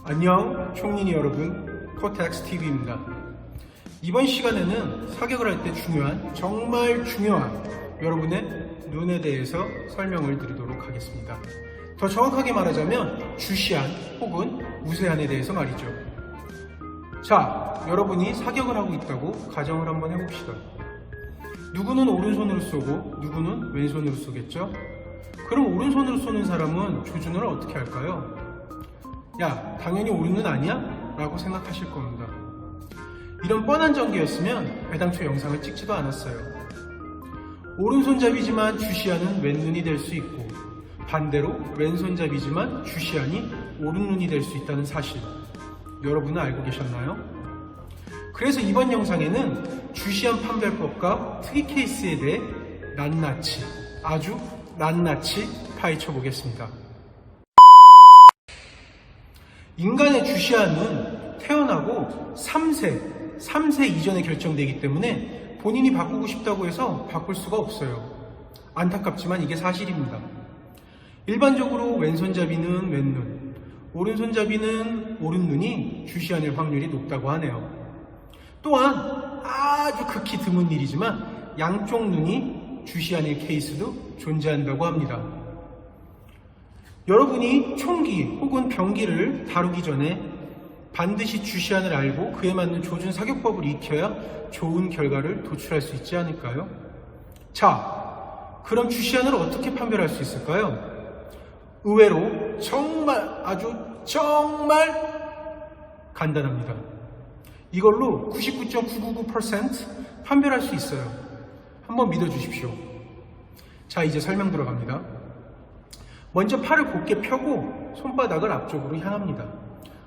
안녕 총린이 여러분, 코텍스TV입니다. 이번 시간에는 사격을 할 때 중요한, 정말 중요한 여러분의 눈에 대해서 설명을 드리도록 하겠습니다. 더 정확하게 말하자면 주시안 혹은 우세안에 대해서 말이죠. 자, 여러분이 사격을 하고 있다고 가정을 한번 해봅시다. 누구는 오른손으로 쏘고 누구는 왼손으로 쏘겠죠? 그럼 오른손으로 쏘는 사람은 조준을 어떻게 할까요? 야, 당연히 오른눈 아니야? 라고 생각하실 겁니다. 이런 뻔한 전개였으면 애당초 영상을 찍지도 않았어요. 오른손잡이지만 주시안은 왼눈이 될 수 있고, 반대로 왼손잡이지만 주시안이 오른눈이 될 수 있다는 사실, 여러분은 알고 계셨나요? 그래서 이번 영상에는 주시안 판별법과 특이 케이스에 대해 낱낱이, 아주 낱낱이 파헤쳐 보겠습니다. 인간의 주시안은 태어나고 3세 이전에 결정되기 때문에 본인이 바꾸고 싶다고 해서 바꿀 수가 없어요. 안타깝지만 이게 사실입니다. 일반적으로 왼손잡이는 왼눈, 오른손잡이는 오른눈이 주시안일 확률이 높다고 하네요. 또한 아주 극히 드문 일이지만 양쪽 눈이 주시안일 케이스도 존재한다고 합니다. 여러분이 총기 혹은 병기를 다루기 전에 반드시 주시안을 알고 그에 맞는 조준 사격법을 익혀야 좋은 결과를 도출할 수 있지 않을까요? 자, 그럼 주시안을 어떻게 판별할 수 있을까요? 의외로 정말 간단합니다. 이걸로 99.999% 판별할 수 있어요. 한번 믿어주십시오. 자, 이제 설명 들어갑니다. 먼저 팔을 곧게 펴고 손바닥을 앞쪽으로 향합니다.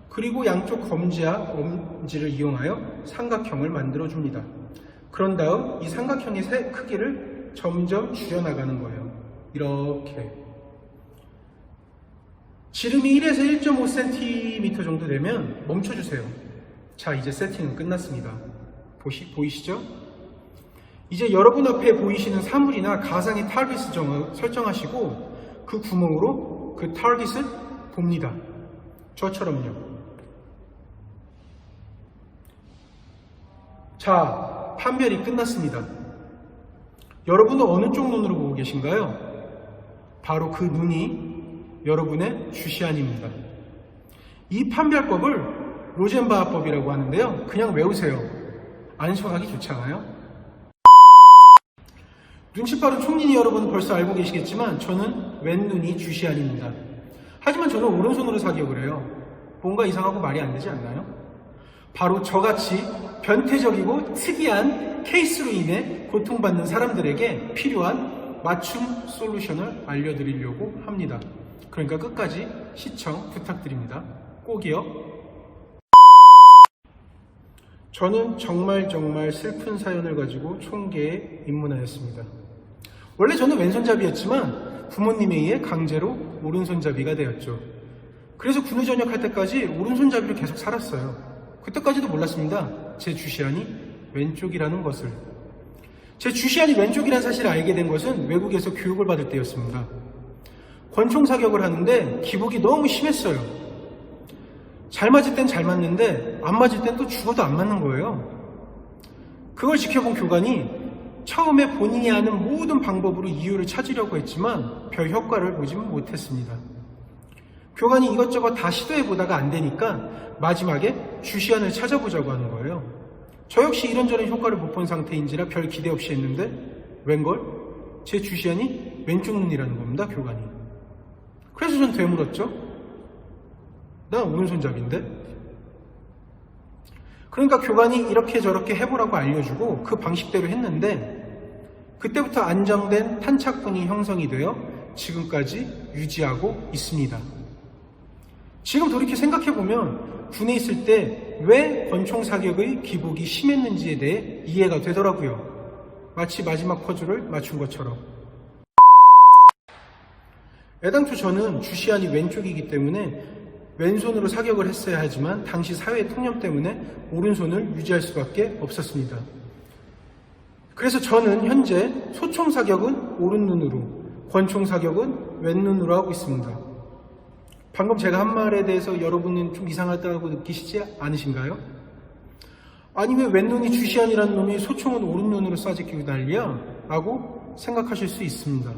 그리고 양쪽 검지와 엄지를 이용하여 삼각형을 만들어줍니다. 그런 다음 이 삼각형의 크기를 점점 줄여나가는 거예요. 이렇게. 지름이 1에서 1.5cm 정도 되면 멈춰주세요. 자, 이제 세팅은 끝났습니다. 보이시죠? 이제 여러분 앞에 보이시는 사물이나 가상의 타깃을 설정하시고 그 구멍으로 그 타깃을 봅니다. 저처럼요. 자, 판별이 끝났습니다. 여러분은 어느 쪽 눈으로 보고 계신가요? 바로 그 눈이 여러분의 주시안입니다. 이 판별법을 로젠바흐법이라고 하는데요. 그냥 외우세요. 안심하기 좋잖아요. 눈치 빠른 총린이 여러분은 벌써 알고 계시겠지만 저는 왼눈이 주시안입니다. 하지만 저는 오른손으로 사격을 해요. 뭔가 이상하고 말이 안 되지 않나요? 바로 저같이 변태적이고 특이한 케이스로 인해 고통받는 사람들에게 필요한 맞춤 솔루션을 알려드리려고 합니다. 그러니까 끝까지 시청 부탁드립니다. 꼭이요. 저는 정말 슬픈 사연을 가지고 총계에 입문하였습니다. 원래 저는 왼손잡이였지만 부모님에 의해 강제로 오른손잡이가 되었죠. 그래서 군의 전역할 때까지 오른손잡이로 계속 살았어요. 그때까지도 몰랐습니다. 제 주시안이 왼쪽이라는 것을. 제 주시안이 왼쪽이라는 사실을 알게 된 것은 외국에서 교육을 받을 때였습니다. 권총 사격을 하는데 기복이 너무 심했어요. 잘 맞을 땐 잘 맞는데 안 맞을 땐 또 죽어도 안 맞는 거예요. 그걸 지켜본 교관이 처음에 본인이 아는 모든 방법으로 이유를 찾으려고 했지만 별 효과를 보지는 못했습니다. 교관이 이것저것 다 시도해보다가 안 되니까 마지막에 주시안을 찾아보자고 하는 거예요. 저 역시 이런저런 효과를 못 본 상태인지라 별 기대 없이 했는데 웬걸? 제 주시안이 왼쪽 눈이라는 겁니다, 교관이. 그래서 전 되물었죠. 난 오른손잡이인데? 그러니까 교관이 이렇게 저렇게 해보라고 알려주고 그 방식대로 했는데 그때부터 안정된 탄착근이 형성이 되어 지금까지 유지하고 있습니다. 지금 돌이켜 생각해보면 군에 있을 때 왜 권총 사격의 기복이 심했는지에 대해 이해가 되더라고요. 마치 마지막 퍼즐을 맞춘 것처럼. 애당초 저는 주시안이 왼쪽이기 때문에 왼손으로 사격을 했어야 하지만 당시 사회의 통념 때문에 오른손을 유지할 수밖에 없었습니다. 그래서 저는 현재 소총 사격은 오른눈으로, 권총 사격은 왼눈으로 하고 있습니다. 방금 제가 한 말에 대해서 여러분은 좀 이상하다고 느끼시지 않으신가요? 아니 왜 왼눈이 주시안이라는 놈이 소총은 오른눈으로 쏴지키고 난리야? 라고 생각하실 수 있습니다.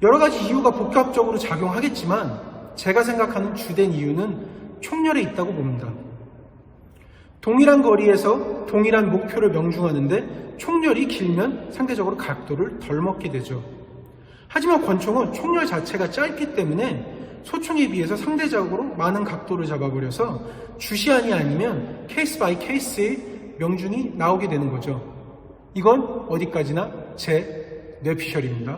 여러 가지 이유가 복합적으로 작용하겠지만 제가 생각하는 주된 이유는 총열에 있다고 봅니다. 동일한 거리에서 동일한 목표를 명중하는데 총열이 길면 상대적으로 각도를 덜 먹게 되죠. 하지만 권총은 총열 자체가 짧기 때문에 소총에 비해서 상대적으로 많은 각도를 잡아버려서 주시안이 아니면 케이스 바이 케이스의 명중이 나오게 되는 거죠. 이건 어디까지나 제 뇌피셜입니다.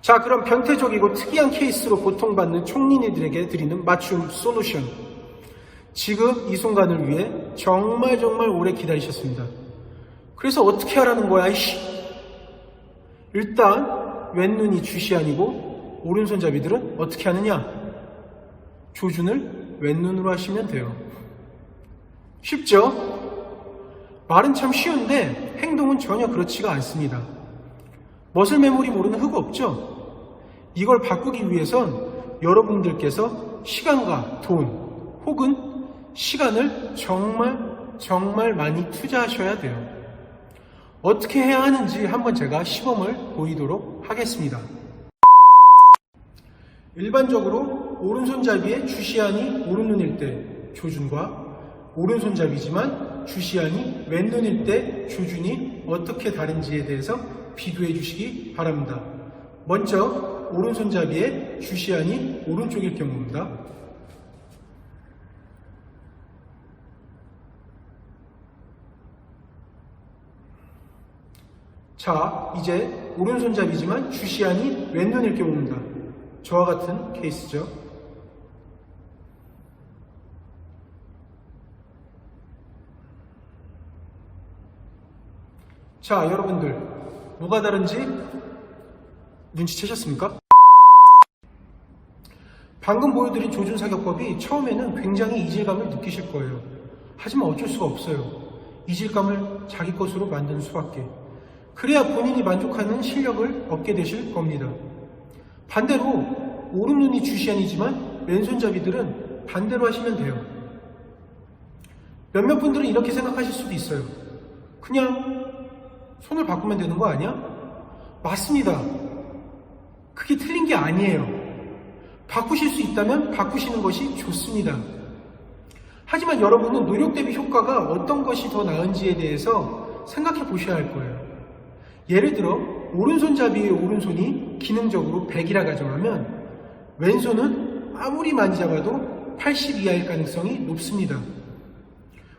자, 그럼 변태적이고 특이한 케이스로 고통받는 총린이들에게 드리는 맞춤 솔루션. 지금 이 순간을 위해 정말 오래 기다리셨습니다. 그래서 어떻게 하라는 거야, 이씨? 일단 왼눈이 주시안이고 오른손잡이들은 어떻게 하느냐? 조준을 왼눈으로 하시면 돼요. 쉽죠? 말은 참 쉬운데 행동은 전혀 그렇지가 않습니다. 머슬 메모리 모르는 흑 없죠? 이걸 바꾸기 위해선 여러분들께서 시간과 돈 혹은 시간을 정말 많이 투자하셔야 돼요. 어떻게 해야 하는지 한번 제가 시범을 보이도록 하겠습니다. 일반적으로 오른손잡이의 주시안이 오른눈일 때 조준과 오른손잡이지만 주시안이 왼눈일 때 조준이 어떻게 다른지에 대해서 비교해 주시기 바랍니다. 먼저 오른손잡이의 주시안이 오른쪽일 경우입니다. 자, 이제 오른손잡이지만 주시안이 왼눈일 경우입니다. 저와 같은 케이스죠. 자, 여러분들 뭐가 다른지 눈치채셨습니까? 방금 보여드린 조준사격법이 처음에는 굉장히 이질감을 느끼실 거예요. 하지만 어쩔 수가 없어요. 이질감을 자기 것으로 만드는 수밖에. 그래야 본인이 만족하는 실력을 얻게 되실 겁니다. 반대로 오른눈이 주시안이지만 왼손잡이들은 반대로 하시면 돼요. 몇몇 분들은 이렇게 생각하실 수도 있어요. 그냥 손을 바꾸면 되는 거 아니야? 맞습니다. 그게 틀린 게 아니에요. 바꾸실 수 있다면 바꾸시는 것이 좋습니다. 하지만 여러분은 노력 대비 효과가 어떤 것이 더 나은지에 대해서 생각해 보셔야 할 거예요. 예를 들어 오른손잡이의 오른손이 기능적으로 100이라 가정하면 왼손은 아무리 많이 잡아도 80 이하일 가능성이 높습니다.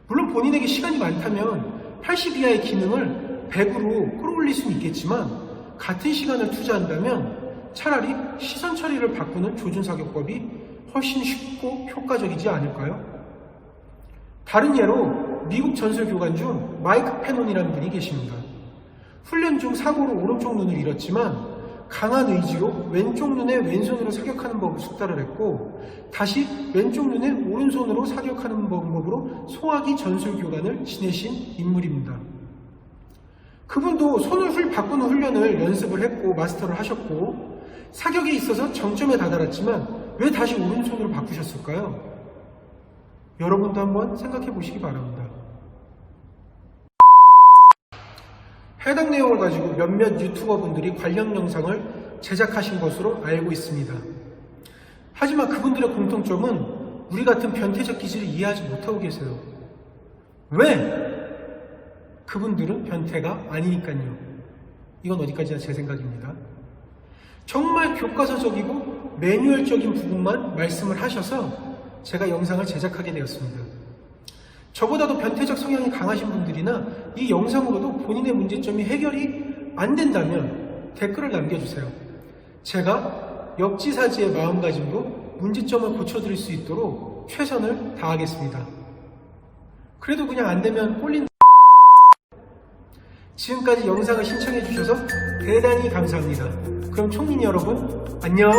물론 본인에게 시간이 많다면 80 이하의 기능을 100으로 끌어올릴 수는 있겠지만 같은 시간을 투자한다면 차라리 시선 처리를 바꾸는 조준사격법이 훨씬 쉽고 효과적이지 않을까요? 다른 예로 미국 전술교관 중 마이크 페논이라는 분이 계십니다. 훈련 중 사고로 오른쪽 눈을 잃었지만 강한 의지로 왼쪽 눈에 왼손으로 사격하는 법을 숙달을 했고 다시 왼쪽 눈에 오른손으로 사격하는 방법으로 소화기 전술교관을 지내신 인물입니다. 그분도 손을 바꾸는 훈련을 연습을 했고 마스터를 하셨고 사격에 있어서 정점에 다다랐지만 왜 다시 오른손으로 바꾸셨을까요? 여러분도 한번 생각해 보시기 바랍니다. 해당 내용을 가지고 몇몇 유튜버분들이 관련 영상을 제작하신 것으로 알고 있습니다. 하지만 그분들의 공통점은 우리 같은 변태적 기질을 이해하지 못하고 계세요. 왜? 그분들은 변태가 아니니까요. 이건 어디까지나 제 생각입니다. 정말 교과서적이고 매뉴얼적인 부분만 말씀을 하셔서 제가 영상을 제작하게 되었습니다. 저보다도 변태적 성향이 강하신 분들이나 이 영상으로도 본인의 문제점이 해결이 안 된다면 댓글을 남겨주세요. 제가 역지사지의 마음가짐으로 문제점을 고쳐드릴 수 있도록 최선을 다하겠습니다. 그래도 그냥 안 되면 꼴린. 지금까지 영상을 신청해 주셔서 대단히 감사합니다. 그럼 총민 여러분, 안녕!